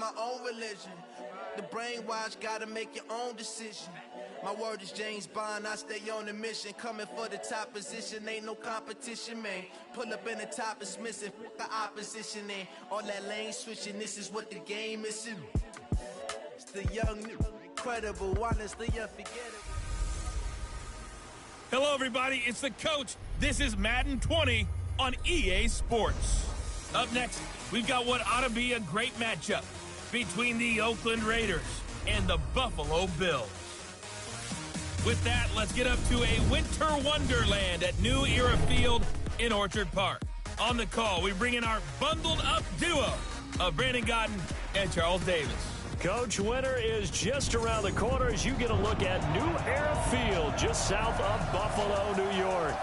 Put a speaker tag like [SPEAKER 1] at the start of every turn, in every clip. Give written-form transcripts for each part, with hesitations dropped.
[SPEAKER 1] my own religion. The brainwash, gotta make your own decision. My word is James Bond, I stay on the mission. Coming for the top position, ain't no competition, man. Pull up in the top, it's missing, the opposition, and all that lane switching, this is what the game is. It's the young, incredible, honestly unforgettable.
[SPEAKER 2] Hello, everybody, it's the coach. This is Madden 20 on EA Sports. Up next, we've got what ought to be a great matchup between the Oakland Raiders and the Buffalo Bills. With that, let's get up to a winter wonderland at New Era Field in Orchard Park. On the call, we bring in our bundled-up duo of Brandon Godden and Charles Davis.
[SPEAKER 3] Coach, winter is just around the corner as you get a look at New Era Field just south of Buffalo, New York.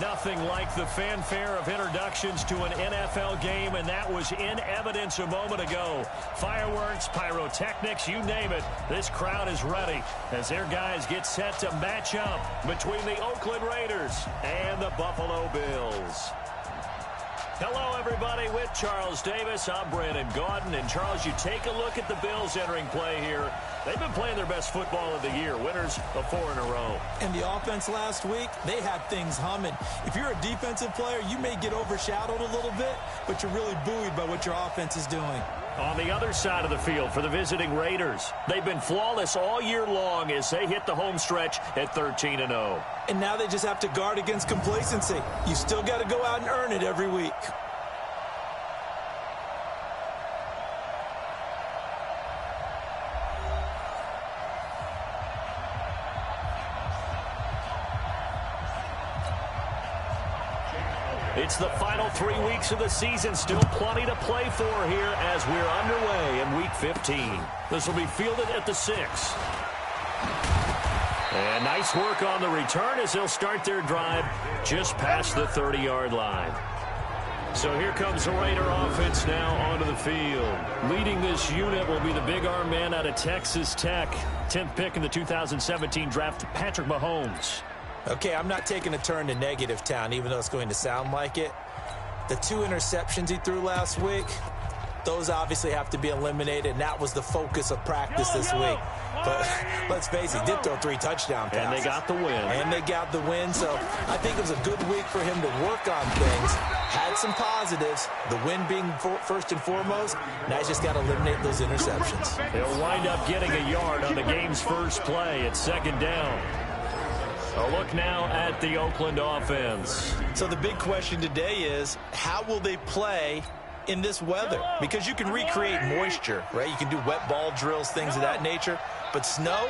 [SPEAKER 3] Nothing like the fanfare of introductions to an NFL game, and that was in evidence a moment ago. Fireworks, pyrotechnics, you name it. This crowd is ready as their guys get set to match up between the Oakland Raiders and the Buffalo Bills. Hello, everybody. With Charles Davis, I'm Brandon Gaudin. And, Charles, you take a look at the Bills entering play here. They've been playing their best football of the year, winners of 4 in a row.
[SPEAKER 4] And the offense last week, they had things humming. If you're a defensive player, you may get overshadowed a little bit, but you're really buoyed by what your offense is doing.
[SPEAKER 3] On the other side of the field for the visiting Raiders, they've been flawless all year long as they hit the home stretch at 13-0.
[SPEAKER 4] And now they just have to guard against complacency. You still got to go out and earn it every week.
[SPEAKER 3] It's the final 3 weeks of the season. Still plenty to play for here as we're underway in Week 15. This will be fielded at the 6. And nice work on the return as they'll start their drive just past the 30-yard line. So here comes the Raider offense now onto the field. Leading this unit will be the big arm man out of Texas Tech. 10th pick in the 2017 draft, Patrick Mahomes.
[SPEAKER 4] Okay, I'm not taking a turn to negative town, even though it's going to sound like it. The 2 interceptions he threw last week, those obviously have to be eliminated, and that was the focus of practice this week. But let's face it, he did throw 3 touchdown passes.
[SPEAKER 3] And they got the win.
[SPEAKER 4] And they got the win, so I think it was a good week for him to work on things. Had some positives, the win being first and foremost. Now he's just got to eliminate those interceptions.
[SPEAKER 3] He'll wind up getting a yard on the game's first play at 2nd down. A look now at the Oakland offense.
[SPEAKER 4] So the big question today is, how will they play in this weather? Because you can recreate moisture, right? You can do wet ball drills, things of that nature. But snow,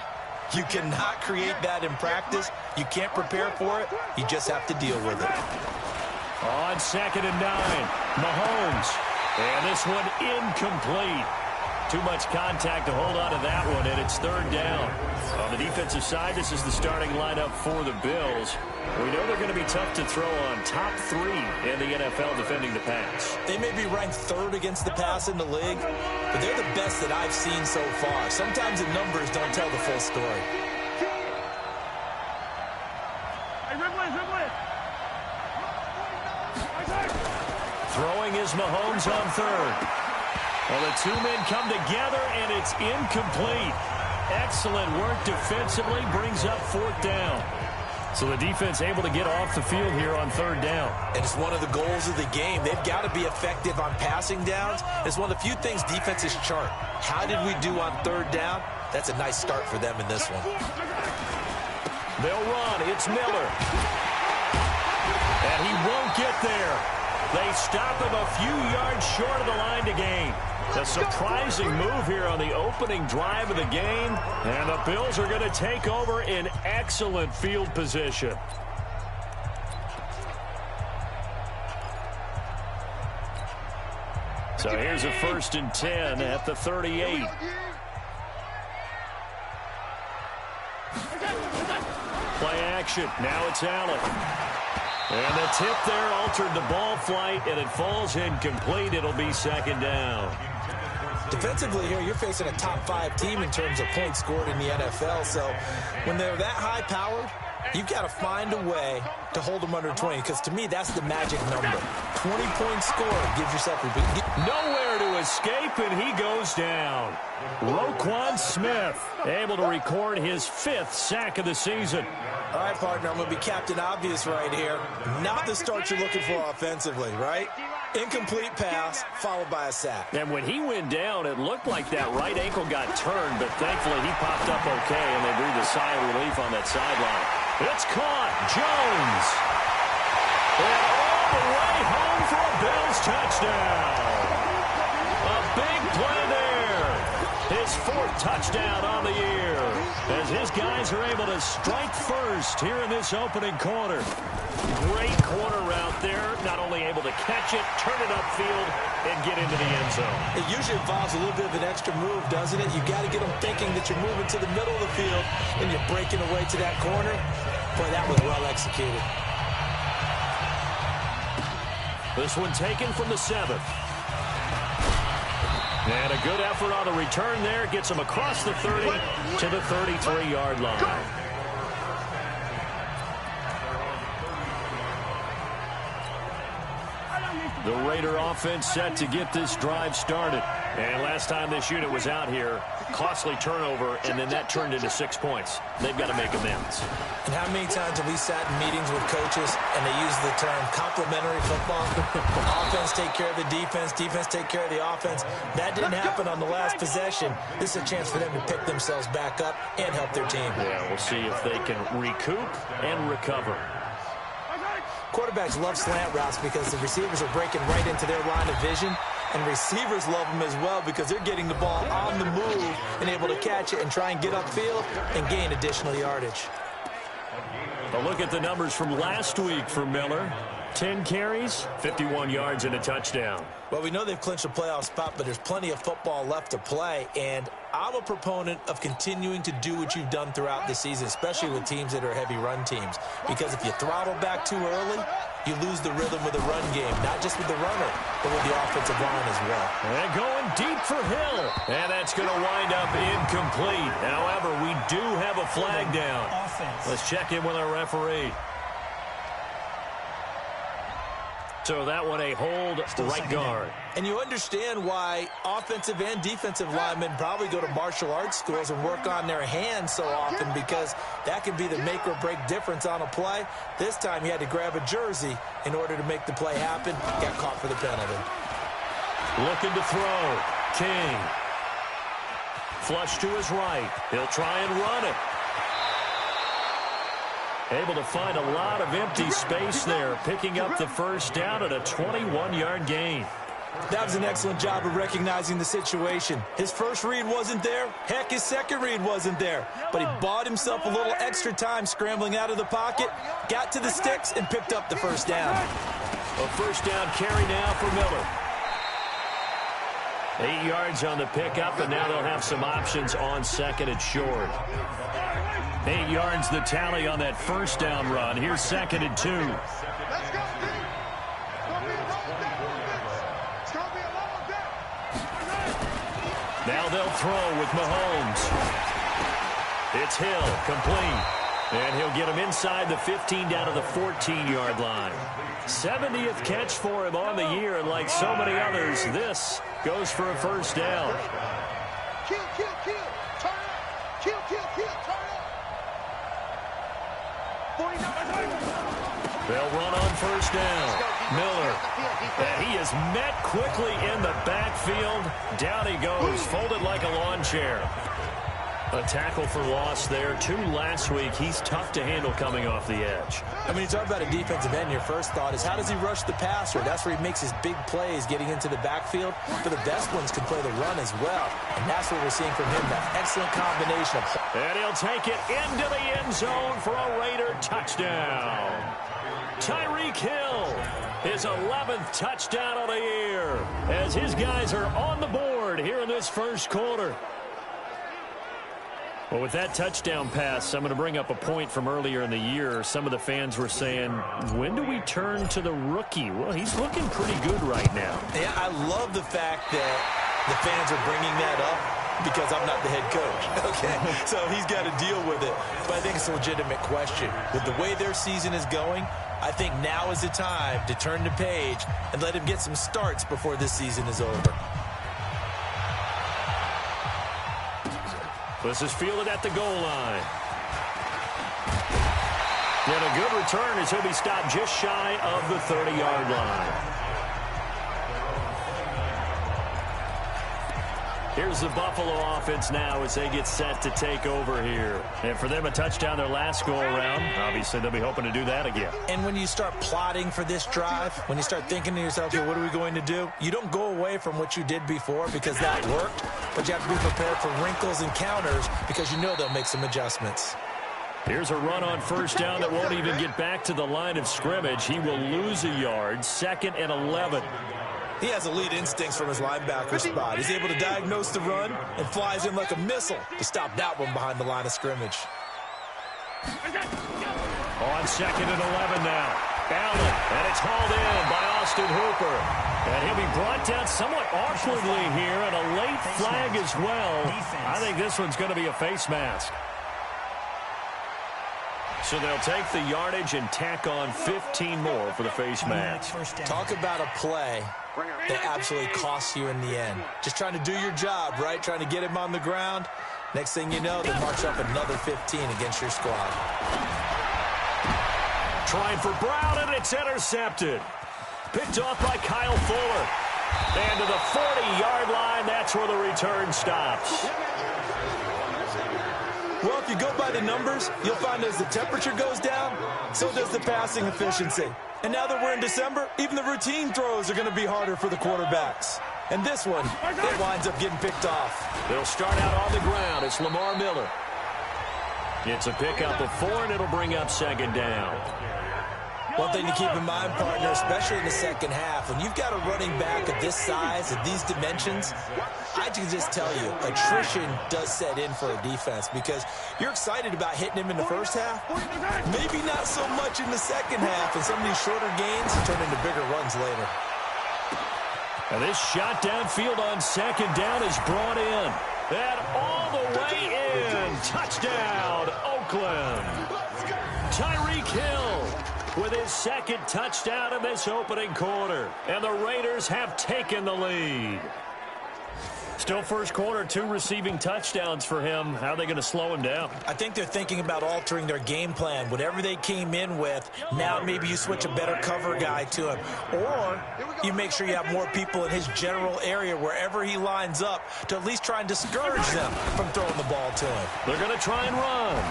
[SPEAKER 4] you cannot create that in practice. You can't prepare for it. You just have to deal with it.
[SPEAKER 3] On 2nd and 9, Mahomes. And this one incomplete. Too much contact to hold on to that one, and it's 3rd down. On the defensive side, this is the starting lineup for the Bills. We know they're going to be tough to throw on. Top 3 in the NFL defending the pass.
[SPEAKER 4] They may be ranked 3rd against the pass in the league, but they're the best that I've seen so far. Sometimes the numbers don't tell the full story.
[SPEAKER 3] Throwing is Mahomes on 3rd. Well, the 2 men come together, and it's incomplete. Excellent work defensively, brings up 4th down. So the defense able to get off the field here on 3rd down.
[SPEAKER 4] And it's one of the goals of the game. They've got to be effective on passing downs. It's one of the few things defenses chart. How did we do on 3rd down? That's a nice start for them in this one.
[SPEAKER 3] They'll run. It's Miller. And he won't get there. They stop him a few yards short of the line to gain. A surprising move here on the opening drive of the game. And the Bills are going to take over in excellent field position. So here's a 1st and 10 at the 38. Play action. Now it's Allen. And the tip there altered the ball flight, and it falls incomplete. It'll be 2nd down.
[SPEAKER 4] Defensively here, you're facing a top 5 team in terms of points scored in the NFL. So when they're that high-powered, you've got to find a way to hold them under 20, because to me, that's the magic number. 20 points scored gives yourself a big...
[SPEAKER 3] Nowhere to escape, and he goes down. Roquan Smith able to record his 5th sack of the season.
[SPEAKER 4] All right, partner, I'm going to be Captain Obvious right here. Not the start you're looking for offensively, right? Incomplete pass, followed by a sack.
[SPEAKER 3] And when he went down, it looked like that right ankle got turned, but thankfully he popped up okay, and they breathed a sigh of relief on that sideline. It's caught. Jones. And all the way home for a Bills touchdown. A big play there. His 4th touchdown on the year, as his guys are able to strike first here in this opening quarter. Great corner route there, not only able to catch it, turn it upfield, and get into the end zone.
[SPEAKER 4] It usually involves a little bit of an extra move, doesn't it? You got to get them thinking that you're moving to the middle of the field and you're breaking away to that corner. Boy, that was well executed.
[SPEAKER 3] This one taken from the 7th. And a good effort on the return there. Gets him across the 30 to the 33-yard line. The Raider offense set to get this drive started. And last time this unit was out here, costly turnover, and then that turned into 6 points. They've got to make amends.
[SPEAKER 4] And how many times have we sat in meetings with coaches and they use the term complementary football? Offense take care of the defense, defense take care of the offense. That didn't happen on the last possession. This is a chance for them to pick themselves back up and help their team.
[SPEAKER 3] Yeah, we'll see if they can recoup and recover.
[SPEAKER 4] Quarterbacks love slant routes because the receivers are breaking right into their line of vision, and receivers love them as well because they're getting the ball on the move and able to catch it and try and get upfield and gain additional yardage.
[SPEAKER 3] A look at the numbers from last week for Miller. 10 carries, 51 yards, and a touchdown.
[SPEAKER 4] Well, we know they've clinched a playoff spot, but there's plenty of football left to play, and I'm a proponent of continuing to do what you've done throughout the season, especially with teams that are heavy run teams, because if you throttle back too early, you lose the rhythm with the run game, not just with the runner, but with the offensive line as well.
[SPEAKER 3] And going deep for Hill, and that's going to wind up incomplete. However, we do have a flag down. Let's check in with our referee. So that one a hold right guard.
[SPEAKER 4] And you understand why offensive and defensive linemen probably go to martial arts schools and work on their hands so often, because that can be the make or break difference on a play. This time he had to grab a jersey in order to make the play happen. Got caught for the penalty.
[SPEAKER 3] Looking to throw. King. Flush to his right. He'll try and run it. Able to find a lot of empty space there, picking up the first down at a 21-yard gain.
[SPEAKER 4] That was an excellent job of recognizing the situation. His first read wasn't there. Heck, his second read wasn't there. But he bought himself a little extra time scrambling out of the pocket, got to the sticks, and picked up the first down.
[SPEAKER 3] A first down carry now for Miller. 8 yards on the pickup, and now they'll have some options on second and short. 8 yards the tally on that first down run. Here's second and 2. Now they'll throw with Mahomes. It's Hill, complete. And he'll get him inside the 15 down to the 14-yard line. 70th catch for him on the year, and like so many others, this goes for a first down.
[SPEAKER 5] Kill, kill, kill. Turn up. Kill, kill, kill. Turn up. 49.
[SPEAKER 3] They'll run on first down. Miller. And he is met quickly in the backfield. Down he goes, folded like a lawn chair. A tackle for loss there. 2 last week. He's tough to handle coming off the edge.
[SPEAKER 4] I mean, you talk about a defensive end, your first thought is, how does he rush the passer? That's where he makes his big plays, getting into the backfield. But the best ones can play the run as well. And that's what we're seeing from him, that excellent combination of...
[SPEAKER 3] And he'll take it into the end zone for a Raider touchdown. Tyreek Hill, his 11th touchdown of the year, as his guys are on the board here in this first quarter. Well, with that touchdown pass, I'm going to bring up a point from earlier in the year. Some of the fans were saying, when do we turn to the rookie? Well, he's looking pretty good right now.
[SPEAKER 4] Yeah, I love the fact that the fans are bringing that up because I'm not the head coach. Okay, so he's got to deal with it. But I think it's a legitimate question. With the way their season is going, I think now is the time to turn the page and let him get some starts before this season is over.
[SPEAKER 3] This is fielded at the goal line. And a good return as he'll be stopped just shy of the 30-yard line. Here's the Buffalo offense now as they get set to take over here. And for them, a touchdown their last go-around. Obviously, they'll be hoping to do that again.
[SPEAKER 4] And when you start plotting for this drive, when you start thinking to yourself, okay, what are we going to do? You don't go away from what you did before because that worked, but you have to be prepared for wrinkles and counters because you know they'll make some adjustments.
[SPEAKER 3] Here's a run on first down that won't even get back to the line of scrimmage. He will lose a yard, 2nd and 11.
[SPEAKER 4] He has elite instincts from his linebacker spot. He's able to diagnose the run and flies in like a missile to stop that one behind the line of scrimmage.
[SPEAKER 3] On 2nd and 11 now. Allen, and it's hauled in by Austin Hooper. And he'll be brought down somewhat awkwardly here, and a late flag as well. I think this one's going to be a face mask. So they'll take the yardage and tack on 15 more for the face mask.
[SPEAKER 4] Talk about a play that absolutely costs you in the end. Just trying to do your job, right? Trying to get him on the ground. Next thing you know, they march up another 15 against your squad.
[SPEAKER 3] Trying for Brown, and it's intercepted. Picked off by Kyle Fuller. And to the 40-yard line, that's where the return stops.
[SPEAKER 4] Well, if you go by the numbers, you'll find as the temperature goes down, so does the passing efficiency. And now that we're in December, even the routine throws are going to be harder for the quarterbacks. And this one, it winds up getting picked off.
[SPEAKER 3] They'll start out on the ground. It's Lamar Miller. It's a pickup of 4, and it'll bring up 2nd down.
[SPEAKER 4] One thing to keep in mind, partner, especially in the second half, when you've got a running back of this size, of these dimensions, I can just tell you, attrition does set in for a defense because you're excited about hitting him in the first half, maybe not so much in the second half, and some of these shorter gains turn into bigger runs later.
[SPEAKER 3] And this shot downfield on 2nd down is brought in. And all the way in. Touchdown, Oakland. Tyreek Hill with his 2nd touchdown in this opening quarter. And the Raiders have taken the lead. Still first quarter, 2 receiving touchdowns for him. How are they going to slow him down?
[SPEAKER 4] I think they're thinking about altering their game plan. Whatever they came in with, now maybe you switch a better cover guy to him. Or you make sure you have more people in his general area wherever he lines up to at least try and discourage them from throwing the ball to him.
[SPEAKER 3] They're going to try and run.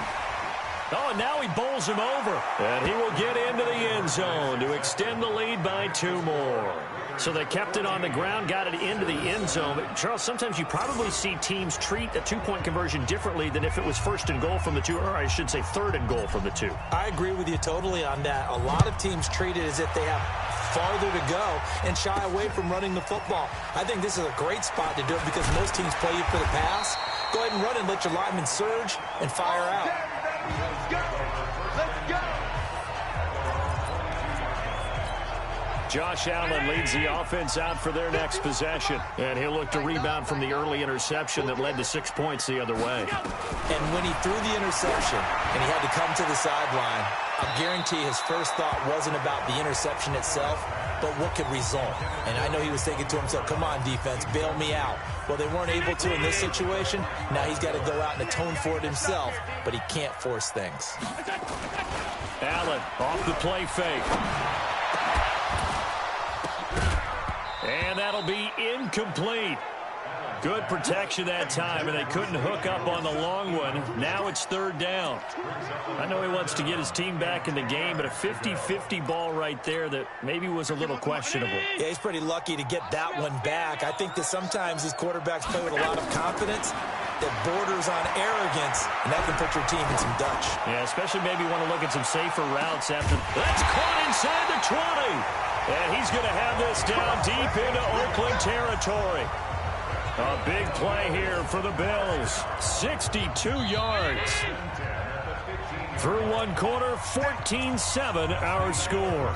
[SPEAKER 3] Oh, and now he bowls him over. And he will get into the end zone to extend the lead by 2 more. So they kept it on the ground, got it into the end zone. But Charles, sometimes you probably see teams treat a 2-point conversion differently than if it was 1st and goal from the 2, or I should say 3rd and goal from the 2.
[SPEAKER 4] I agree with you totally on that. A lot of teams treat it as if they have farther to go and shy away from running the football. I think this is a great spot to do it because most teams play you for the pass. Go ahead and run and let your linemen surge and fire out.
[SPEAKER 5] Let's go! Let's go!
[SPEAKER 3] Josh Allen leads the offense out for their next possession. And he'll look to rebound from the early interception that led to 6 points the other way.
[SPEAKER 4] And when he threw the interception and he had to come to the sideline, I guarantee his first thought wasn't about the interception itself, but what could result. And I know he was thinking to himself, come on, defense, bail me out. Well, they weren't able to in this situation. Now he's got to go out and atone for it himself, but he can't force things.
[SPEAKER 3] Allen off the play fake. And that'll be incomplete. Good protection that time, and they couldn't hook up on the long one. Now it's 3rd down. I know he wants to get his team back in the game, but a 50-50 ball right there that maybe was a little questionable.
[SPEAKER 4] Yeah, he's pretty lucky to get that one back. I think that sometimes these quarterbacks play with a lot of confidence that borders on arrogance, and that can put your team in some Dutch.
[SPEAKER 3] Yeah, especially maybe want to look at some safer routes after. That's caught inside the 20. And he's going to have this down deep into Oakland territory. A big play here for the Bills. 62 yards. Through 1 quarter, 14-7 our score.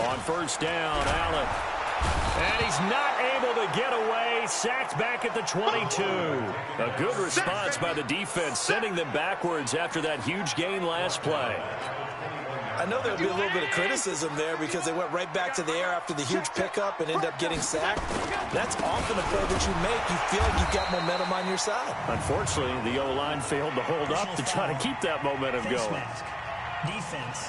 [SPEAKER 3] On first down, Allen. And he's not able to get away. Sacked back at the 22. A good response by the defense, sending them backwards after that huge gain last play.
[SPEAKER 4] I know there'll be a little bit of criticism there because they went right back to the air after the huge pickup and end up getting sacked. That's often a play that you make. You feel like you've got momentum on your side.
[SPEAKER 3] Unfortunately, the O-line failed to hold up to try to keep that momentum going.
[SPEAKER 6] Defense.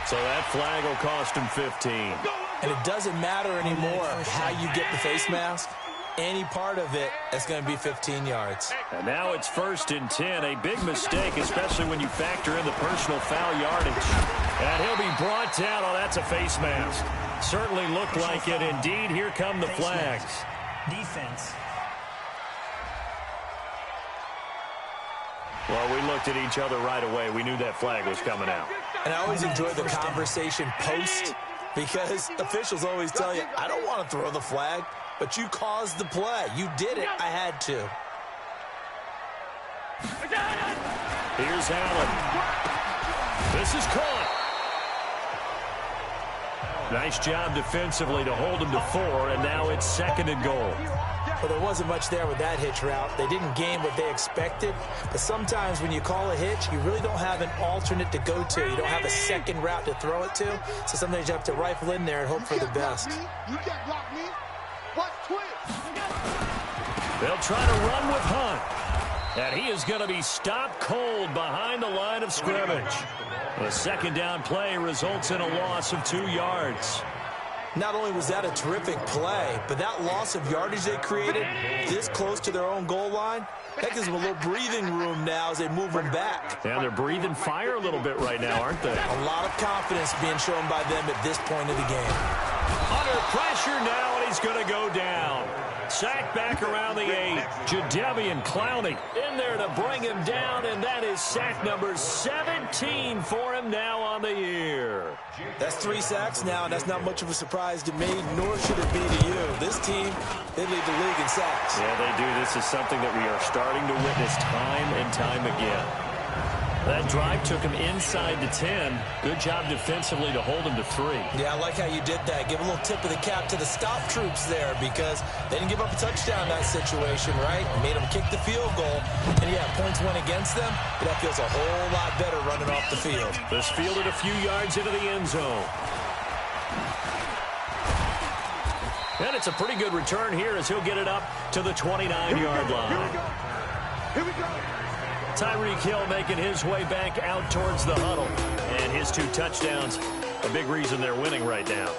[SPEAKER 3] So that flag will cost him 15.
[SPEAKER 4] And it doesn't matter anymore how you get the face mask. Any part of it is going to be 15 yards.
[SPEAKER 3] And now it's 1st and 10. A big mistake, especially when you factor in the personal foul yardage. And he'll be brought down. Oh, that's a face mask. Certainly looked like it. Indeed, here come the flags.
[SPEAKER 6] Defense.
[SPEAKER 3] Well, we looked at each other right away. We knew that flag was coming out.
[SPEAKER 4] And I always enjoy the conversation post because officials always tell you, I don't want to throw the flag, but you caused the play. You did it. I had to.
[SPEAKER 3] Here's Allen. This is caught. Nice job defensively to hold him to 4, and now it's 2nd and goal.
[SPEAKER 4] Well, there wasn't much there with that hitch route. They didn't gain what they expected. But sometimes when you call a hitch, you really don't have an alternate to go to. You don't have a second route to throw it to. So sometimes you have to rifle in there and hope for the best.
[SPEAKER 5] You can't block me. What twist?
[SPEAKER 3] They'll try to run with Hunt. And he is going to be stopped cold behind the line of scrimmage. The 2nd down play results in a loss of 2 yards.
[SPEAKER 4] Not only was that a terrific play, but that loss of yardage they created this close to their own goal line, that gives them a little breathing room now as they move them back.
[SPEAKER 3] Yeah, they're breathing fire a little bit right now, aren't they?
[SPEAKER 4] A lot of confidence being shown by them at this point of the game.
[SPEAKER 3] Under pressure now, and he's going to go down. Sacked back around the 8. Jadeveon Clowney in there to bring him down, and that is sack number 17 for him now on the year.
[SPEAKER 4] That's 3 sacks now, and that's not much of a surprise to me, nor should it be to you. This team, they lead the league in sacks.
[SPEAKER 3] Yeah, they do. This is something that we are starting to witness time and time again. That drive took him inside the 10. Good job defensively to hold him to 3.
[SPEAKER 4] Yeah, I like how you did that. Give a little tip of the cap to the stop troops there because they didn't give up a touchdown in that situation, right? Made them kick the field goal. And, yeah, points went against them, but that feels a whole lot better running off the field.
[SPEAKER 3] This fielded a few yards into the end zone. And it's a pretty good return here as he'll get it up to the 29-yard line.
[SPEAKER 5] Here we go.
[SPEAKER 3] Tyreek Hill making his way back out towards the huddle. And his 2 touchdowns, a big reason they're winning right now.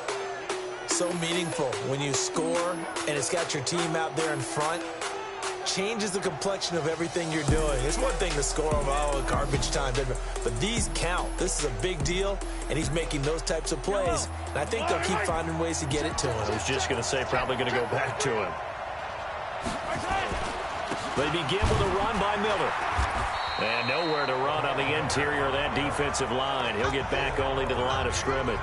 [SPEAKER 4] So meaningful when you score and it's got your team out there in front. Changes the complexion of everything you're doing. It's one thing to score on garbage time, but these count. This is a big deal, and he's making those types of plays. And I think they'll keep finding ways to get it to him.
[SPEAKER 3] I was just going to say probably going to go back to him. They begin with a run by Miller. And nowhere to run on the interior of that defensive line. He'll get back only to the line of scrimmage.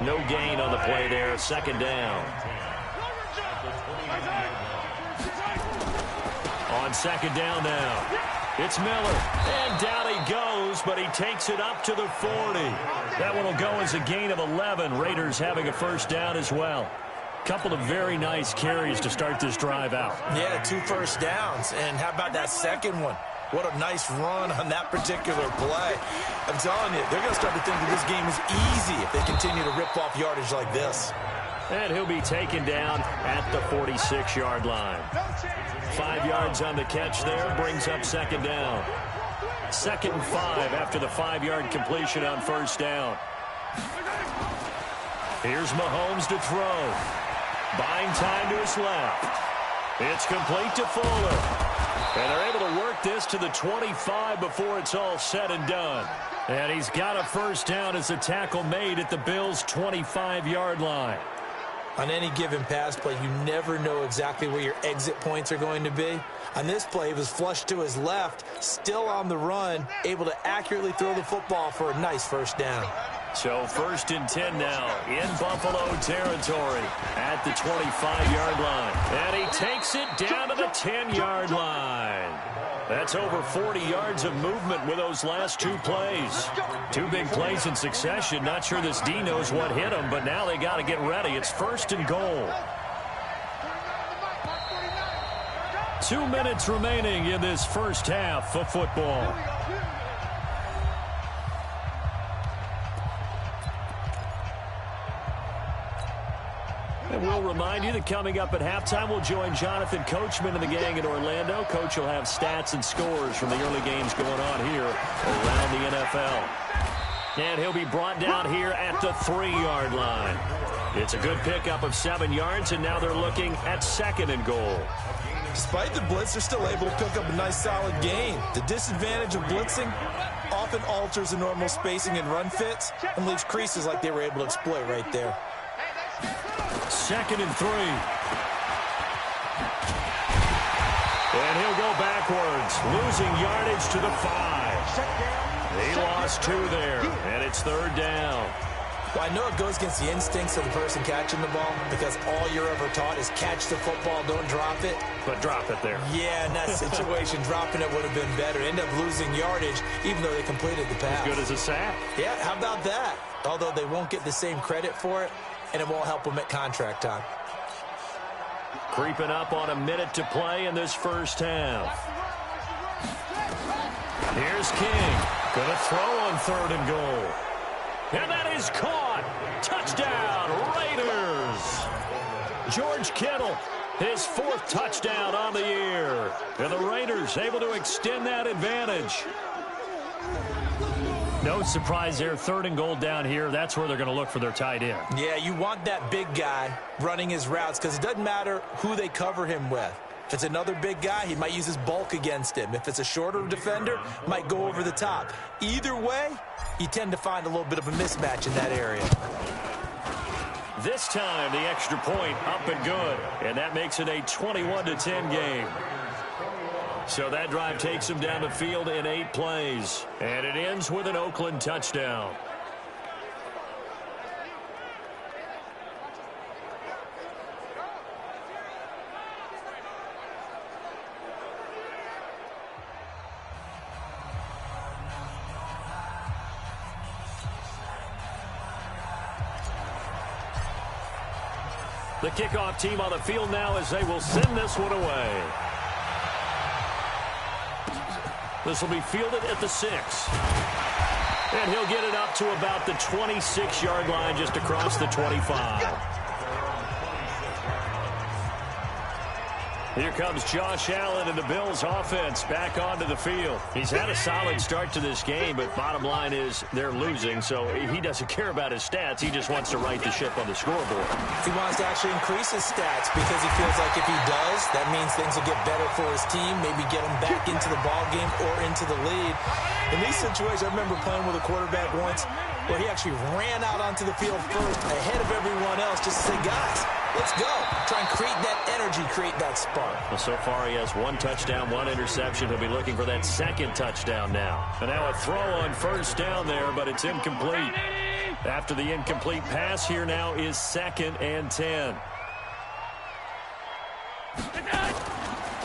[SPEAKER 3] No gain on the play there. 2nd down. On 2nd down now. It's Miller. And down he goes, but he takes it up to the 40. That one will go as a gain of 11. Raiders having a 1st down as well. Couple of very nice carries to start this drive out.
[SPEAKER 4] Yeah, 2 first downs. And how about that second one? What a nice run on that particular play. I'm telling you, they're going to start to think that this game is easy if they continue to rip off yardage like this.
[SPEAKER 3] And he'll be taken down at the 46-yard line. 5 yards on the catch there, brings up 2nd down. 2nd and 5 after the 5-yard completion on 1st down. Here's Mahomes to throw. Buying time to his left. It's complete to Fuller. And they're able to work this to the 25 before it's all said and done. And he's got a 1st down as the tackle made at the Bills' 25-yard line.
[SPEAKER 4] On any given pass play, you never know exactly where your exit points are going to be. On this play, he was flushed to his left, still on the run, able to accurately throw the football for a nice 1st down.
[SPEAKER 3] So 1st and 10 now in Buffalo territory at the 25-yard line. And he takes it down to the 10-yard line. That's over 40 yards of movement with those last 2 plays. 2 big plays in succession. Not sure this D knows what hit him, but now they got to get ready. It's 1st and goal. 2 minutes remaining in this first half of football. And we'll remind you that coming up at halftime, we'll join Jonathan Coachman and the gang in Orlando. Coach will have stats and scores from the early games going on here around the NFL. And he'll be brought down here at the 3-yard line. It's a good pickup of 7 yards, and now they're looking at 2nd and goal.
[SPEAKER 4] Despite the blitz, they're still able to pick up a nice solid gain. The disadvantage of blitzing often alters the normal spacing and run fits and leaves creases like they were able to exploit right there.
[SPEAKER 3] 2nd and 3. And he'll go backwards, losing yardage to the 5. He lost 2 there, and it's 3rd down.
[SPEAKER 4] Well, I know it goes against the instincts of the person catching the ball because all you're ever taught is catch the football, don't drop it.
[SPEAKER 3] But drop it there.
[SPEAKER 4] Yeah, in that situation, dropping it would have been better. End up losing yardage even though they completed the pass.
[SPEAKER 3] As good as a sack.
[SPEAKER 4] Yeah, how about that? Although they won't get the same credit for it, and it won't help them at contract time.
[SPEAKER 3] Creeping up on a minute to play in this first half. Here's King. Going to throw on 3rd and goal. And that is caught. Touchdown, Raiders. George Kittle, his 4th touchdown on the year. And the Raiders able to extend that advantage. No surprise there, 3rd and goal down here. That's where they're going to look for their tight end.
[SPEAKER 4] Yeah, you want that big guy running his routes because it doesn't matter who they cover him with. If it's another big guy, he might use his bulk against him. If it's a shorter defender, might go over the top. Either way, you tend to find a little bit of a mismatch in that area.
[SPEAKER 3] This time, the extra point up and good. And that makes it a 21-10 game. So that drive takes him down the field in 8 plays. And it ends with an Oakland touchdown. The kickoff team on the field now as they will send this one away. This will be fielded at the 6. And he'll get it up to about the 26-yard line just across the 25. Here comes Josh Allen and the Bills offense back onto the field. He's had a solid start to this game, but bottom line is they're losing, so he doesn't care about his stats. He just wants to right the ship on the scoreboard.
[SPEAKER 4] He wants to actually increase his stats because he feels like if he does, that means things will get better for his team, maybe get him back into the ball game or into the lead. In these situations, I remember playing with a quarterback once where he actually ran out onto the field first ahead of everyone else just to say, guys, let's go. Try and create that energy, create that spark.
[SPEAKER 3] Well, so far he has 1 touchdown, 1 interception. He'll be looking for that 2nd touchdown now. And now a throw on 1st down there, but it's incomplete. After the incomplete pass, here now is 2nd and 10.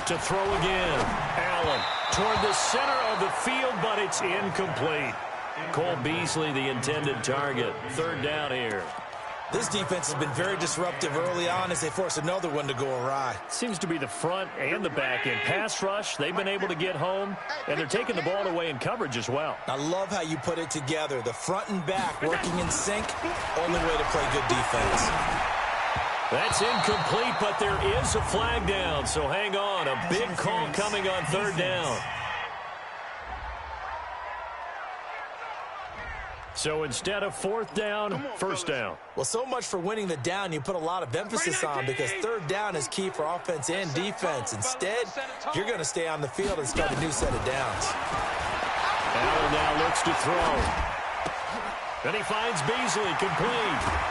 [SPEAKER 3] To throw again. Allen toward the center of the field, but it's incomplete. Cole Beasley, the intended target. 3rd down here.
[SPEAKER 4] This defense has been very disruptive early on as they force another one to go awry.
[SPEAKER 3] Seems to be the front and the back end. Pass rush, they've been able to get home, and they're taking the ball away in coverage as well.
[SPEAKER 4] I love how you put it together. The front and back working in sync, only way to play good defense.
[SPEAKER 3] That's incomplete, but there is a flag down, so hang on. A big call coming on 3rd down. So instead of 4th down, 1st down.
[SPEAKER 4] Well, so much for winning the down you put a lot of emphasis on because 3rd down is key for offense and defense. Instead, you're going to stay on the field and start a new set of downs.
[SPEAKER 3] Allen now looks to throw. And he finds Beasley complete.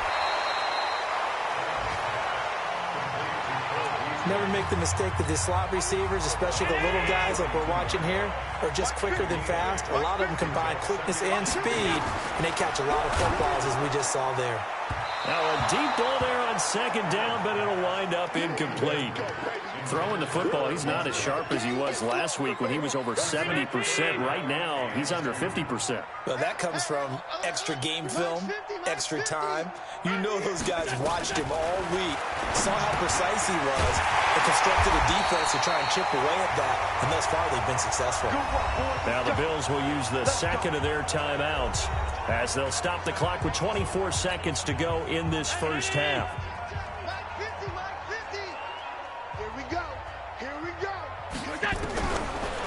[SPEAKER 4] Never make the mistake that the slot receivers, especially the little guys like we're watching here, are just quicker than fast. A lot of them combine quickness and speed, and they catch a lot of footballs as we just saw there.
[SPEAKER 3] Now a deep ball there on 2nd down, but it'll wind up incomplete. Throwing the football, he's not as sharp as he was last week when he was over 70%. Right now, he's under 50%.
[SPEAKER 4] Well, that comes from extra game film, extra time. You know those guys watched him all week, saw how precise he was, and constructed a defense to try and chip away at that, and thus far they've been successful.
[SPEAKER 3] Now the Bills will use the second of their timeouts as they'll stop the clock with 24 seconds to go in this first half.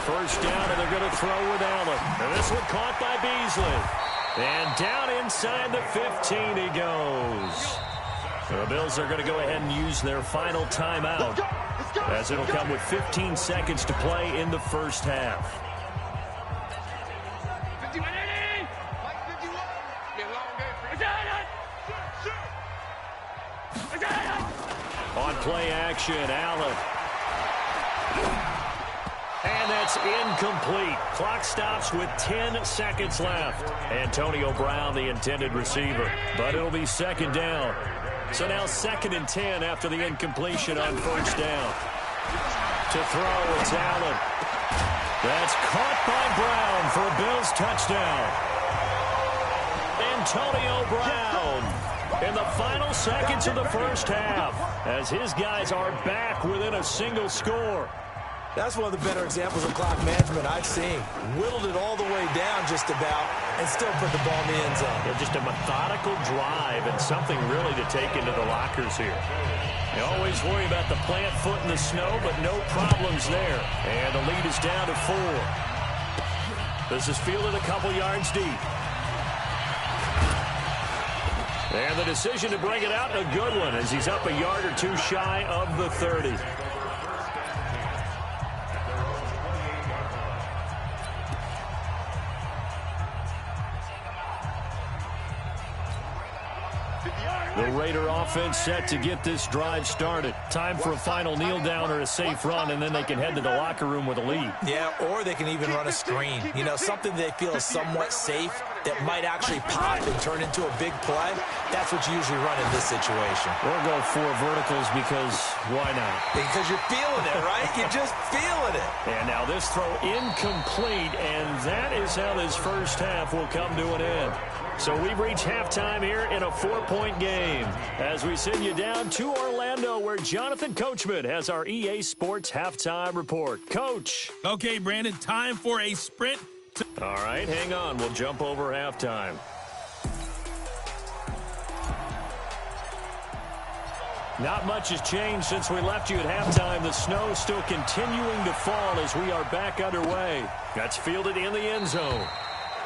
[SPEAKER 3] First down, and they're going to throw with Allen. And this one caught by Beasley. And down inside the 15 he goes. The Bills are going to go ahead and use their final timeout, as it'll come with 15 seconds to play in the first half. On play action, Allen. And that's incomplete. Clock stops with 10 seconds left. Antonio Brown, the intended receiver. But it'll be second down. So now 2nd and 10 after the incompletion on first down. To throw, it's Allen. That's caught by Brown for a Bills touchdown. Antonio Brown in the final seconds of the first half, as his guys are back within a single score.
[SPEAKER 4] That's one of the better examples of clock management I've seen. Whittled it all the way down just about and still put the ball in the end zone.
[SPEAKER 3] Yeah, just a methodical drive and something really to take into the lockers here. You always worry about the plant foot in the snow, but no problems there. And the lead is down to 4. This is fielded a couple yards deep. And the decision to bring it out, a good one, as he's up a yard or two shy of the 30. The Raider offense set to get this drive started. Time for a final kneel down or a safe run, and then they can head to the locker room with a lead.
[SPEAKER 4] Yeah, or they can even run a screen. You know, something they feel is somewhat safe that might actually pop and turn into a big play. That's what you usually run in this situation.
[SPEAKER 3] Or go 4 verticals because why not?
[SPEAKER 4] Because you're feeling it, right? You're just feeling it.
[SPEAKER 3] And now this throw incomplete, and that is how this first half will come to an end. So we've reached halftime here in a 4-point game as we send you down to Orlando, where Jonathan Coachman has our EA Sports halftime report. Coach.
[SPEAKER 2] Okay, Brandon, time for a sprint.
[SPEAKER 3] All right, hang on. We'll jump over halftime. Not much has changed since we left you at halftime. The snow still continuing to fall as we are back underway. That's fielded in the end zone.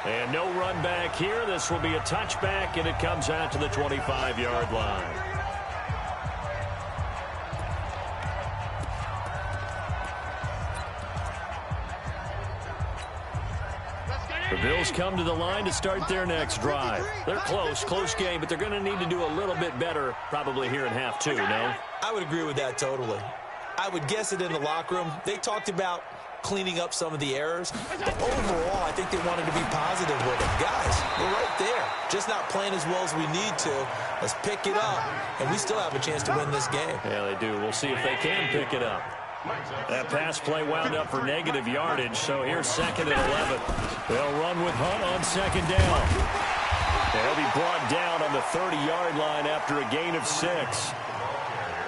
[SPEAKER 3] And no run back here. This will be a touchback, and it comes out to the 25-yard line. The Bills come to the line to start their next drive. They're close game, but they're going to need to do a little bit better probably here in half 2, no?
[SPEAKER 4] I would agree with that totally. I would guess it in the locker room. They talked about cleaning up some of the errors. But overall, I think they wanted to be positive with it. Guys, we're right there. Just not playing as well as we need to. Let's pick it up, and we still have a chance to win this game.
[SPEAKER 3] Yeah, they do. We'll see if they can pick it up. That pass play wound up for negative yardage, so here's 2nd and 11. They'll run with Hunt on 2nd down. They'll be brought down on the 30-yard line after a gain of 6.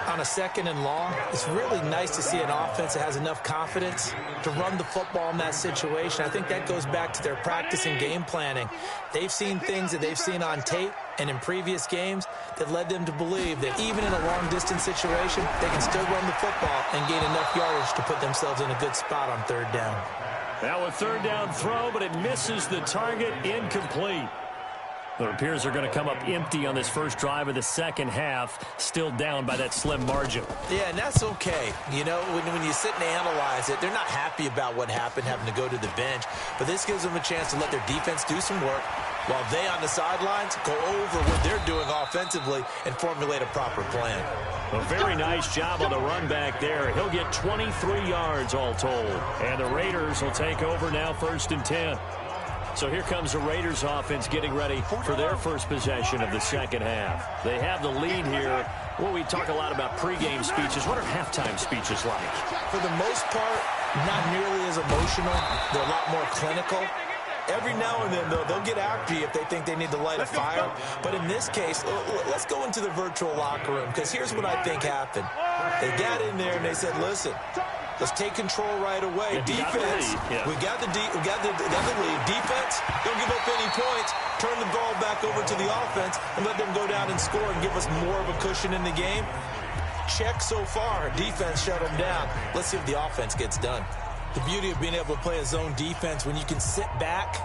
[SPEAKER 4] On a 2nd and long, it's really nice to see an offense that has enough confidence to run the football in that situation. I think that goes back to their practice and game planning. They've seen things that they've seen on tape and in previous games that led them to believe that even in a long-distance situation, they can still run the football and gain enough yardage to put themselves in a good spot on 3rd down.
[SPEAKER 3] Now a 3rd down throw, but it misses the target, incomplete. It appears they're going to come up empty on this first drive of the second half, still down by that slim margin.
[SPEAKER 4] Yeah, and that's okay. You know, when you sit and analyze it, they're not happy about what happened, having to go to the bench. But this gives them a chance to let their defense do some work while they on the sidelines go over what they're doing offensively and formulate a proper plan.
[SPEAKER 3] A very nice job on the run back there. He'll get 23 yards all told. And the Raiders will take over now 1st and 10. So here comes the Raiders offense getting ready for their first possession of the second half. They have the lead here Well, we talk a lot about pregame speeches. What are halftime speeches like?
[SPEAKER 4] For the most part, not nearly as emotional. They're a lot more clinical. Every now and then, though, they'll get after you if they think they need to light a fire. But in this case, let's go into the virtual locker room, because here's what I think happened. They got in there and they said, listen, let's take control right away. Defense, we got the lead. Defense, don't give up any points. Turn the ball back over to the offense and let them go down and score and give us more of a cushion in the game. Check so far. Defense shut them down. Let's see if the offense gets done. The beauty of being able to play a zone defense, when you can sit back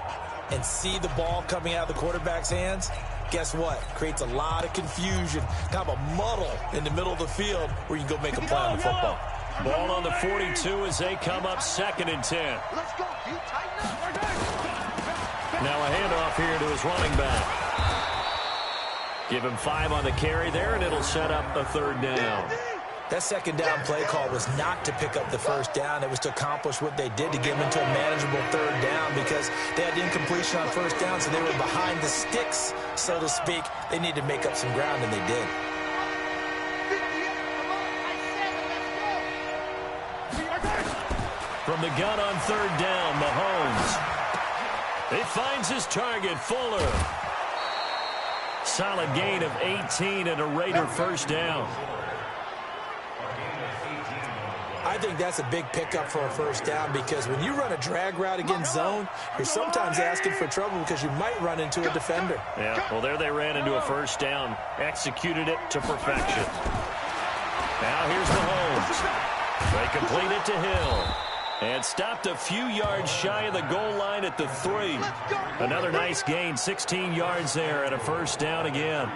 [SPEAKER 4] and see the ball coming out of the quarterback's hands, guess what? Creates a lot of confusion, kind of a muddle in the middle of the field where you can go make a play on the football.
[SPEAKER 3] Ball on the 42 as they come up 2nd and 10.
[SPEAKER 5] Let's go. You tighten up.
[SPEAKER 3] Now a handoff here to his running back. Give him 5 on the carry there, and it'll set up a 3rd down.
[SPEAKER 4] That 2nd down play call was not to pick up the 1st down. It was to accomplish what they did, to get them into a manageable 3rd down, because they had incompletion on 1st down, so they were behind the sticks, so to speak. They needed to make up some ground, and they did.
[SPEAKER 3] From the gun on 3rd down, Mahomes. He finds his target, Fuller. Solid gain of 18 and a Raider 1st down.
[SPEAKER 4] I think that's a big pickup for a 1st down, because when you run a drag route against zone, you're sometimes asking for trouble because you might run into a defender.
[SPEAKER 3] Yeah, well, there they ran into a 1st down. Executed it to perfection. Now here's Mahomes. They complete it to Hill. And stopped a few yards shy of the goal line at the 3. Another nice gain, 16 yards there, and a 1st down again.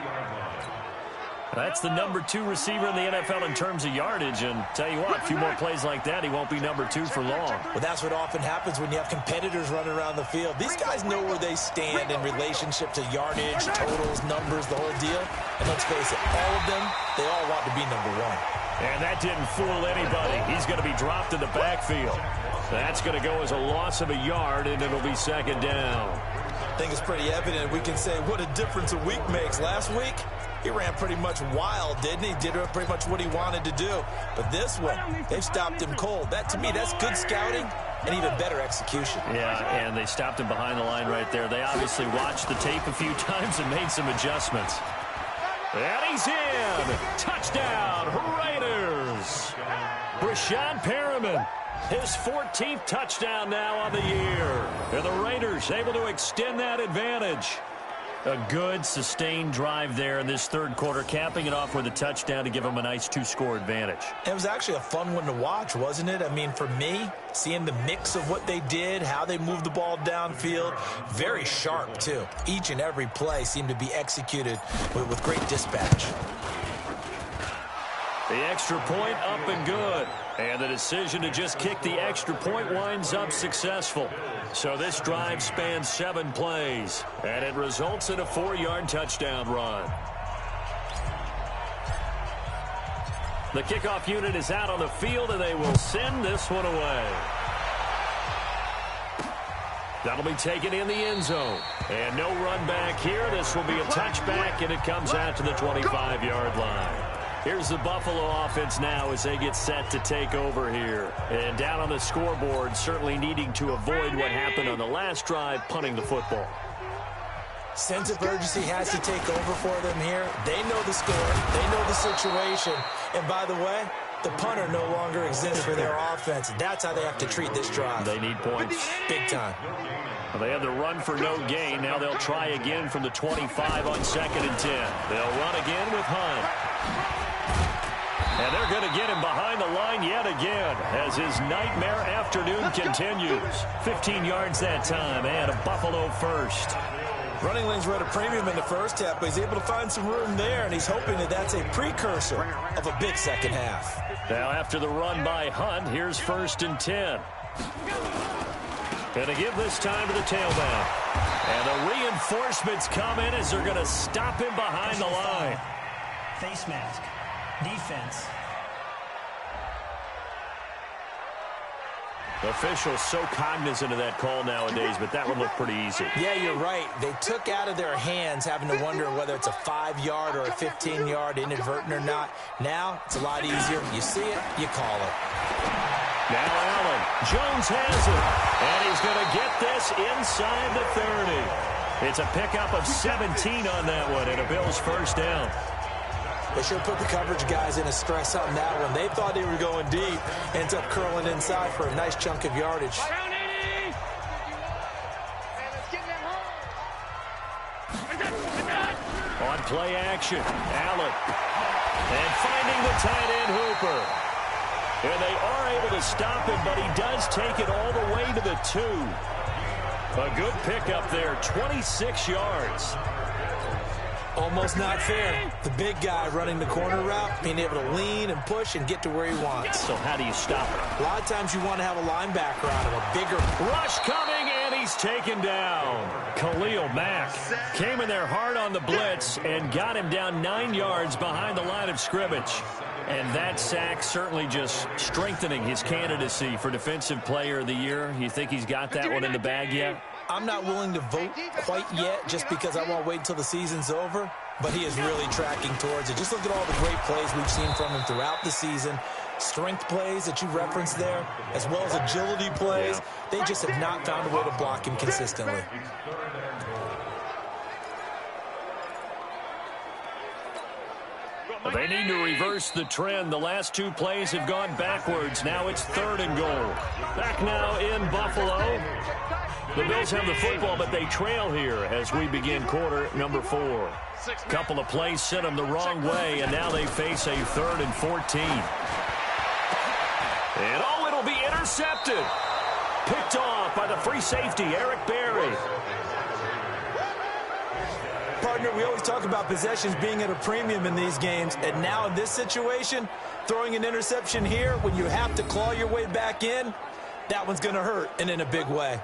[SPEAKER 3] That's the number 2 receiver in the NFL in terms of yardage, and tell you what, a few more plays like that, he won't be number 2 for long.
[SPEAKER 4] Well, that's what often happens when you have competitors running around the field. These guys know where they stand in relationship to yardage, totals, numbers, the whole deal. And let's face it, all of them, they all want to be number 1.
[SPEAKER 3] And that didn't fool anybody. He's going to be dropped in the backfield. That's going to go as a loss of a yard, and it'll be 2nd down.
[SPEAKER 4] I think it's pretty evident. We can say what a difference a week makes. Last week, he ran pretty much wild, didn't he? Did pretty much what he wanted to do. But this one, they've stopped him cold. That, to me, that's good scouting and even better execution.
[SPEAKER 3] Yeah, and they stopped him behind the line right there. They obviously watched the tape a few times and made some adjustments. And he's in. Touchdown, Raiders. Brashad Perriman, his 14th touchdown now on the year. And the Raiders able to extend that advantage. A good, sustained drive there in this 3rd quarter, capping it off with a touchdown to give them a nice 2-score advantage.
[SPEAKER 4] It was actually a fun one to watch, wasn't it? I mean, for me, seeing the mix of what they did, how they moved the ball downfield, very sharp, too. Each and every play seemed to be executed with great dispatch.
[SPEAKER 3] The extra point up and good. And the decision to just kick the extra point winds up successful. So this drive spans 7 plays, and it results in a 4-yard touchdown run. The kickoff unit is out on the field, and they will send this one away. That'll be taken in the end zone. And no run back here. This will be a touchback, and it comes out to the 25-yard line. Here's the Buffalo offense now as they get set to take over here. And down on the scoreboard, certainly needing to avoid what happened on the last drive, punting the football.
[SPEAKER 4] Sense of urgency has to take over for them here. They know the score. They know the situation. And by the way, the punter no longer exists for their offense. That's how they have to treat this drive.
[SPEAKER 3] They need points.
[SPEAKER 4] Big time.
[SPEAKER 3] Well, they had the run for no gain. Now they'll try again from the 25 on 2nd and 10. They'll run again with Hunt. And they're going to get him behind the line yet again as his nightmare afternoon continues. 15 yards that time and a Buffalo 1st.
[SPEAKER 4] Running lanes were at a premium in the first half, but he's able to find some room there, and he's hoping that that's a precursor of a big second half.
[SPEAKER 3] Now after the run by Hunt, here's 1st and 10. Going to give this time to the tailback. And the reinforcements come in as they're going to stop him behind the line.
[SPEAKER 6] Face mask. Defense.
[SPEAKER 3] Officials so cognizant of that call nowadays, but that one looked pretty easy.
[SPEAKER 4] Yeah, you're right. They took out of their hands having to wonder whether it's a 5-yard or a 15-yard inadvertent or not. Now, it's a lot easier. You see it, you call it.
[SPEAKER 3] Now Allen. Jones has it. And he's going to get this inside the 30. It's a pickup of 17 on that one, and a Bills first down.
[SPEAKER 4] They sure put the coverage guys in a stress on that one. They thought they were going deep. Ends up curling inside for a nice chunk of yardage.
[SPEAKER 3] On play action, Allen. And finding the tight end Hooper. And they are able to stop him, but he does take it all the way to the 2. A good pickup there, 26 yards.
[SPEAKER 4] Almost not fair. The big guy running the corner route, being able to lean and push and get to where he wants.
[SPEAKER 3] So how do you stop it?
[SPEAKER 4] A lot of times you want to have a linebacker on him, a bigger
[SPEAKER 3] rush coming, and he's taken down. Khalil Mack came in there hard on the blitz and got him down 9 yards behind the line of scrimmage. And that sack certainly just strengthening his candidacy for Defensive Player of the Year. You think he's got that one in the bag yet?
[SPEAKER 4] I'm not willing to vote quite yet just because I want to wait until the season's over, but he is really tracking towards it. Just look at all the great plays we've seen from him throughout the season. Strength plays that you referenced there, as well as agility plays. They just have not found a way to block him consistently.
[SPEAKER 3] They need to reverse the trend. The last 2 plays have gone backwards. Now it's 3rd and goal. Back now in Buffalo. The Bills have the football, but they trail here as we begin quarter number 4. Couple of plays sent them the wrong way, and now they face a 3rd and 14. And it'll be intercepted. Picked off by the free safety, Eric Berry.
[SPEAKER 4] Partner, we always talk about possessions being at a premium in these games, and now in this situation, throwing an interception here when you have to claw your way back in, that one's going to hurt, and in a big way.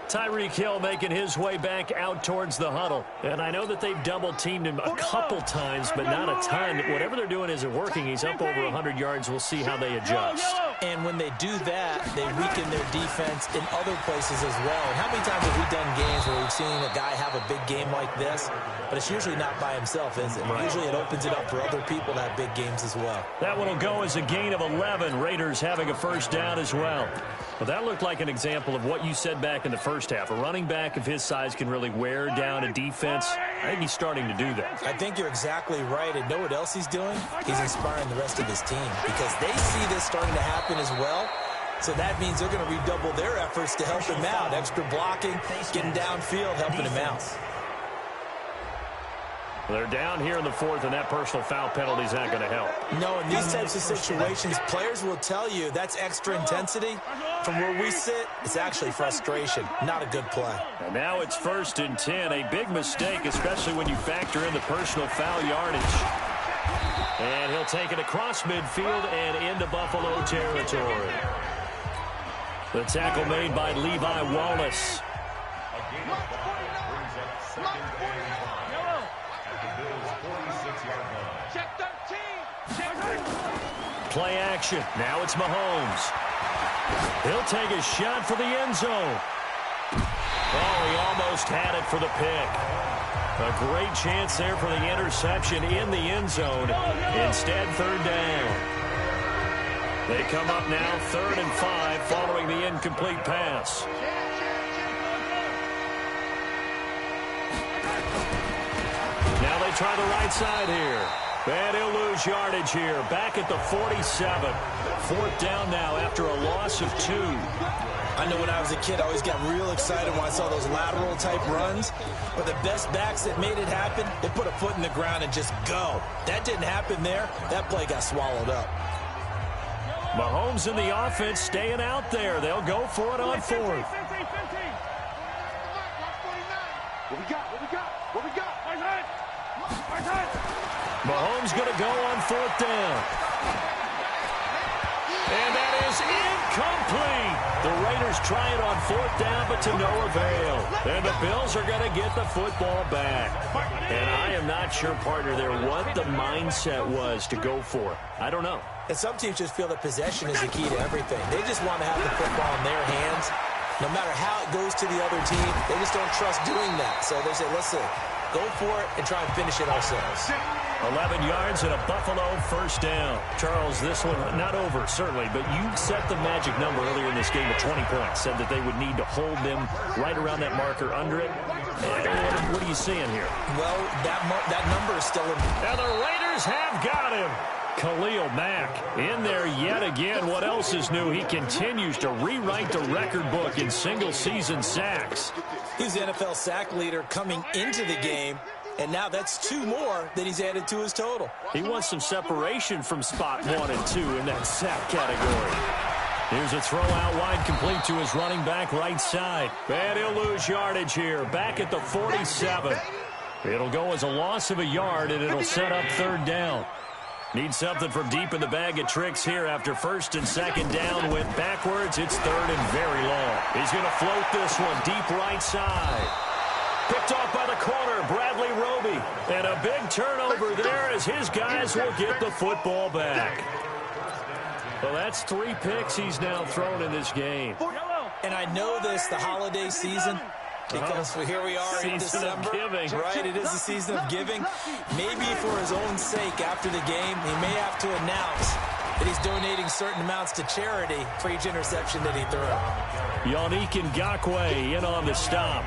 [SPEAKER 3] Tyreek Hill making his way back out towards the huddle. And I know that they've double-teamed him a couple times, but not a ton. Whatever they're doing isn't working. He's up over 100 yards. We'll see how they adjust.
[SPEAKER 4] And when they do that, they weaken their defense in other places as well. And how many times have we done games where we've seen a guy have a big game like this? But it's usually not by himself, is it? Right. Usually it opens it up for other people to have big games as well.
[SPEAKER 3] That one will go as a gain of 11. Raiders having a first down as well. Well, that looked like an example of what you said back in the first half. A running back of his size can really wear down a defense. I think he's starting to do that.
[SPEAKER 4] I think you're exactly right. And know what else he's doing? He's inspiring the rest of his team because they see this starting to happen as well. So that means they're going to redouble their efforts to help him out. Extra blocking, getting downfield, helping him out.
[SPEAKER 3] They're down here in the 4th, and that personal foul penalty is not going to help.
[SPEAKER 4] No, in these types of situations, players will tell you that's extra intensity. From where we sit, it's actually frustration, not a good play.
[SPEAKER 3] And now it's 1st and 10, a big mistake, especially when you factor in the personal foul yardage. And he'll take it across midfield and into Buffalo territory. The tackle made by Levi Wallace. Play action. Now it's Mahomes. He'll take a shot for the end zone. Oh, he almost had it for the pick. A great chance there for the interception in the end zone. Instead, 3rd down. They come up now 3rd and 5 following the incomplete pass. Now they try the right side here. And he'll lose yardage here. Back at the 47. 4th down now after a loss of 2.
[SPEAKER 4] I know when I was a kid, I always got real excited when I saw those lateral type runs. But the best backs that made it happen, they put a foot in the ground and just go. That didn't happen there. That play got swallowed up.
[SPEAKER 3] Mahomes in the offense staying out there. They'll go for it on 4th.
[SPEAKER 5] What we got?
[SPEAKER 3] Mahomes going to go on 4th down. And that is incomplete. The Raiders try it on 4th down, but to no avail. And the Bills are going to get the football back. And I am not sure, partner, there what the mindset was to go for it. I don't know.
[SPEAKER 4] And some teams just feel that possession is the key to everything. They just want to have the football in their hands. No matter how it goes to the other team, they just don't trust doing that. So they say, listen, go for it and try and finish it ourselves.
[SPEAKER 3] 11 yards and a Buffalo 1st down. Charles, this one not over, certainly, but you set the magic number earlier in this game at 20 points. Said that they would need to hold them right around that marker under it. What are you seeing here?
[SPEAKER 4] Well, that number is still in.
[SPEAKER 3] And the Raiders have got him. Khalil Mack in there yet again. What else is new? He continues to rewrite the record book in single-season sacks.
[SPEAKER 4] He's the NFL sack leader coming into the game, and now that's 2 more that he's added to his total.
[SPEAKER 3] He wants some separation from spot 1 and 2 in that sack category. Here's a throw out wide, complete to his running back right side. And he'll lose yardage here, back at the 47. It'll go as a loss of a yard, and it'll set up 3rd down. Need something from deep in the bag of tricks here after 1st and 2nd down went backwards. It's 3rd and very long. He's going to float this one deep right side. Picked off by the corner, Bradley Roby. And a big turnover there as his guys will get the football back. Well, that's 3 picks he's now thrown in this game.
[SPEAKER 4] And I know this, the holiday season, because here we are in December, right? It is the season of giving. Maybe for his own sake, after the game, he may have to announce that he's donating certain amounts to charity for each interception that he threw.
[SPEAKER 3] Yannick Ngakoue in on the stop.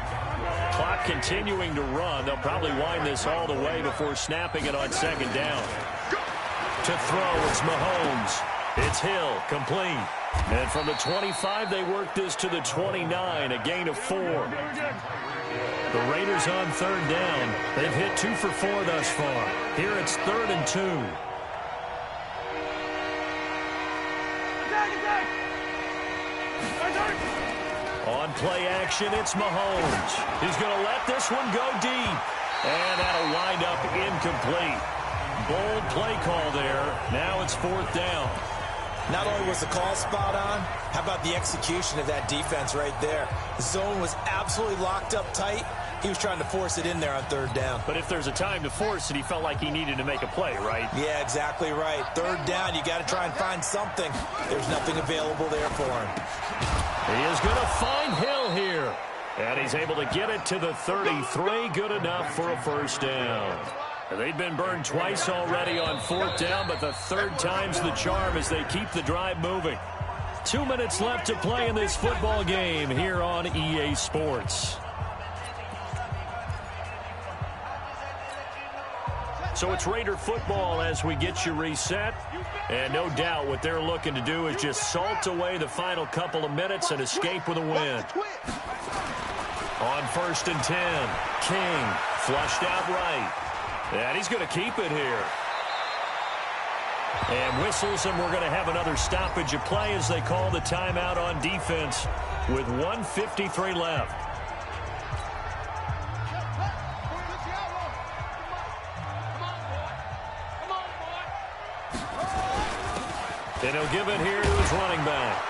[SPEAKER 3] Clock continuing to run. They'll probably wind this all the way before snapping it on 2nd down. To throw, it's Mahomes. It's Hill, complete. And from the 25, they work this to the 29, a gain of 4. The Raiders on 3rd down. They've hit 2 for 4 thus far. Here it's 3rd and 2. On play action, it's Mahomes. He's going to let this one go deep. And that'll wind up incomplete. Bold play call there. Now it's 4th down.
[SPEAKER 4] Not only was the call spot on, how about the execution of that defense right there? The zone was absolutely locked up tight. He was trying to force it in there on 3rd down.
[SPEAKER 3] But if there's a time to force it, he felt like he needed to make a play, right?
[SPEAKER 4] Yeah, exactly right. 3rd down, you got to try and find something. There's nothing available there for him.
[SPEAKER 3] He is going to find Hill here. And he's able to get it to the 33. Good enough for a 1st down. They've been burned twice already on 4th down, but the 3rd time's the charm as they keep the drive moving. 2 minutes left to play in this football game here on EA Sports. So it's Raider football as we get you reset. And no doubt what they're looking to do is just salt away the final couple of minutes and escape with a win. On 1st and 10, King flushed out right. And he's going to keep it here. And whistles, and we're going to have another stoppage of play as they call the timeout on defense with 1:53 left. And he'll give it here to his running back.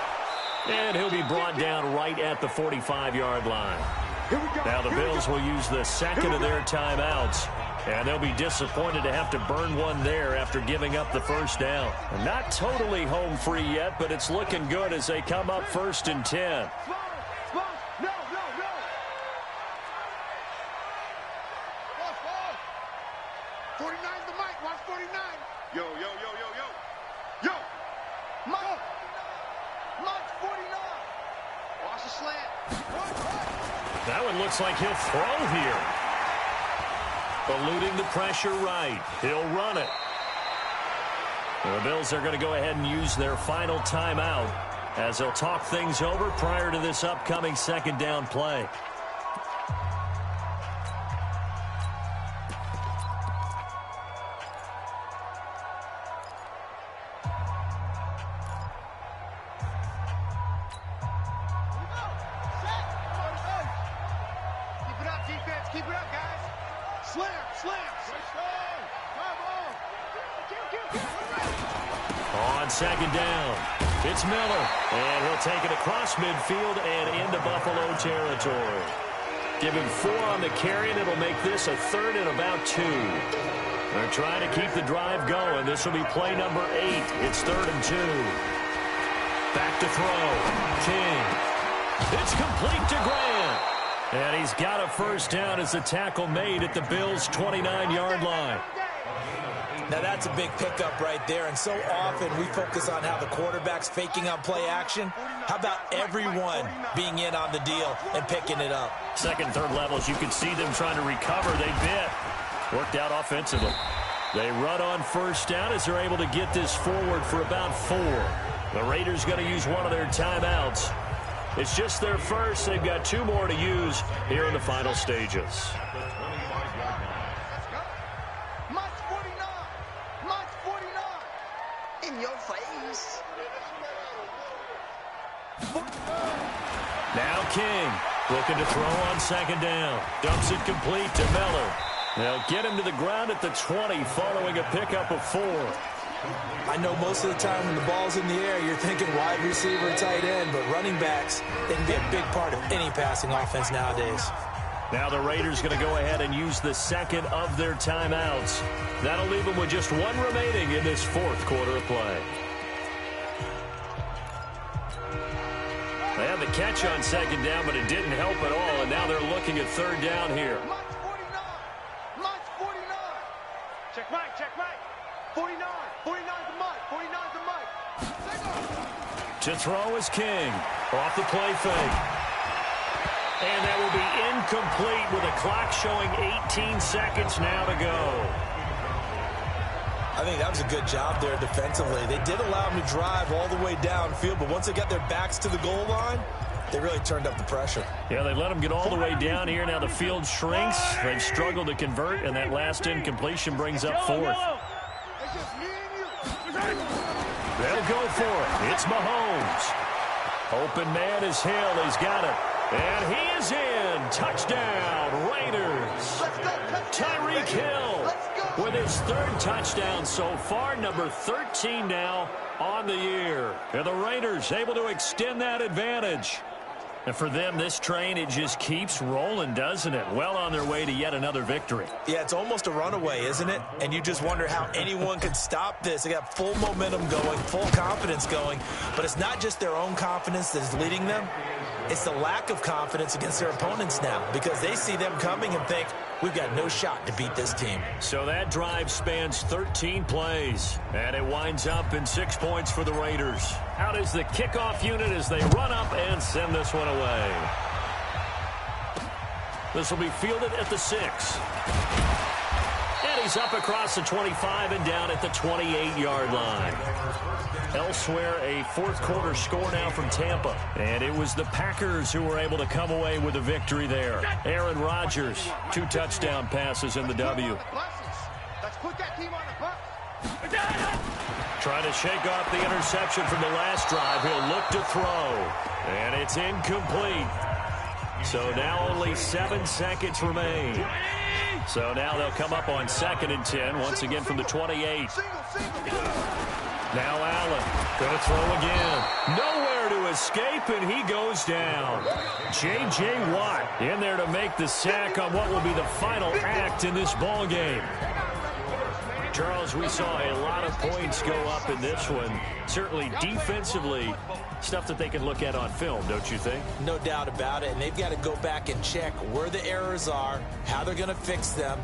[SPEAKER 3] And he'll be brought down right at the 45-yard line. Now the Bills will use the second of their timeouts. And they'll be disappointed to have to burn one there after giving up the 1st down. Not totally home free yet, but it's looking good as they come up 1st and 10.
[SPEAKER 5] No. 49 the mic. Watch 49. Yo. Mike 49. Watch the slant.
[SPEAKER 3] That one looks like he'll throw here. Eluding the pressure right. He'll run it. The Bills are going to go ahead and use their final timeout as they'll talk things over prior to this upcoming 2nd down play.
[SPEAKER 5] Keep it up, guys. Slam.
[SPEAKER 3] On on second down. It's Miller, and he'll take it across midfield and into Buffalo territory. Give him 4 on the carry, and it'll make this a 3rd and about 2. They're trying to keep the drive going. This will be play number 8. It's 3rd and 2. Back to throw. King. It's complete to Grant. And he's got a first down as the tackle made at the Bills' 29-yard line.
[SPEAKER 4] Now that's a big pickup right there, and so often we focus on how the quarterback's faking on play action. How about everyone being in on the deal and picking it up?
[SPEAKER 3] Second, third levels, you can see them trying to recover. They bit. Worked out offensively. They run on first down as they're able to get this forward for about 4. The Raiders going to use one of their timeouts. It's just their first. They've got 2 more to use here in the final stages.
[SPEAKER 5] In your face.
[SPEAKER 3] Now King looking to throw on second down. Dumps it complete to Miller. They'll get him to the ground at the 20 following a pickup of 4.
[SPEAKER 4] I know most of the time when the ball's in the air, you're thinking wide receiver, tight end, but running backs, they can be a big part of any passing offense nowadays.
[SPEAKER 3] Now the Raiders going to go ahead and use the second of their timeouts. That'll leave them with just 1 remaining in this 4th quarter of play. They had the catch on second down, but it didn't help at all, and now they're looking at 3rd down here.
[SPEAKER 5] March 49. Check right. 49. 49's the mark. 49's the mark.
[SPEAKER 3] To throw is King. Off the play fake. And that will be incomplete with a clock showing 18 seconds now to go.
[SPEAKER 4] I think that was a good job there defensively. They did allow them to drive all the way downfield, but once they got their backs to the goal line, they really turned up the pressure.
[SPEAKER 3] Yeah, they let them get all the way down here. Now the field shrinks. They've struggled to convert, and that last incompletion brings up 4th. They'll go for it. It's Mahomes. Open man is Hill. He's got it. And he is in. Touchdown, Raiders. Tyreek Hill with his 3rd touchdown so far, number 13 now on the year. And the Raiders able to extend that advantage. And for them, this train, it just keeps rolling, doesn't it? Well on their way to yet another victory.
[SPEAKER 4] Yeah, it's almost a runaway, isn't it? And you just wonder how anyone could stop this. They got full momentum going, full confidence going. But it's not just their own confidence that is leading them. It's the lack of confidence against their opponents now, because they see them coming and think, we've got no shot to beat this team.
[SPEAKER 3] So that drive spans 13 plays, and it winds up in 6 points for the Raiders. Out is the kickoff unit as they run up and send this one away. This will be fielded at the 6. And he's up across the 25 and down at the 28-yard line. Elsewhere, a 4th quarter score now from Tampa. And it was the Packers who were able to come away with a victory there. Aaron Rodgers, 2 touchdown passes in the W.
[SPEAKER 5] Let's put that team on the bus.
[SPEAKER 3] Trying to shake off the interception from the last drive. He'll look to throw. And it's incomplete. So now only 7 seconds remain. So now they'll come up on 2nd and 10, once again from the 28. Now Allen, going to throw again. Nowhere to escape, and he goes down. J.J. Watt in there to make the sack on what will be the final act in this ball game. Charles, we saw a lot of points go up in this one. Certainly defensively, stuff that they can look at on film, don't you think?
[SPEAKER 4] No doubt about it, and they've got to go back and check where the errors are, how they're going to fix them,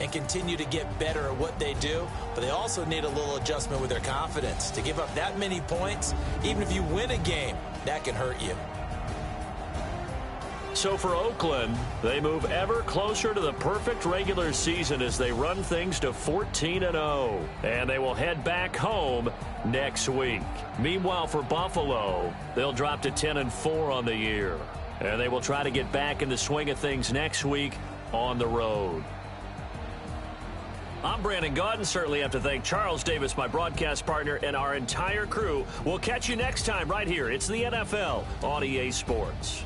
[SPEAKER 4] and continue to get better at what they do. But they also need a little adjustment with their confidence. To give up that many points, even if you win a game, that can hurt you.
[SPEAKER 3] So for Oakland, they move ever closer to the perfect regular season as they run things to 14-0. And they will head back home next week. Meanwhile, for Buffalo, they'll drop to 10-4 on the year. And they will try to get back in the swing of things next week on the road. I'm Brandon Gaudin. Certainly have to thank Charles Davis, my broadcast partner, and our entire crew. We'll catch you next time right here. It's the NFL on EA Sports.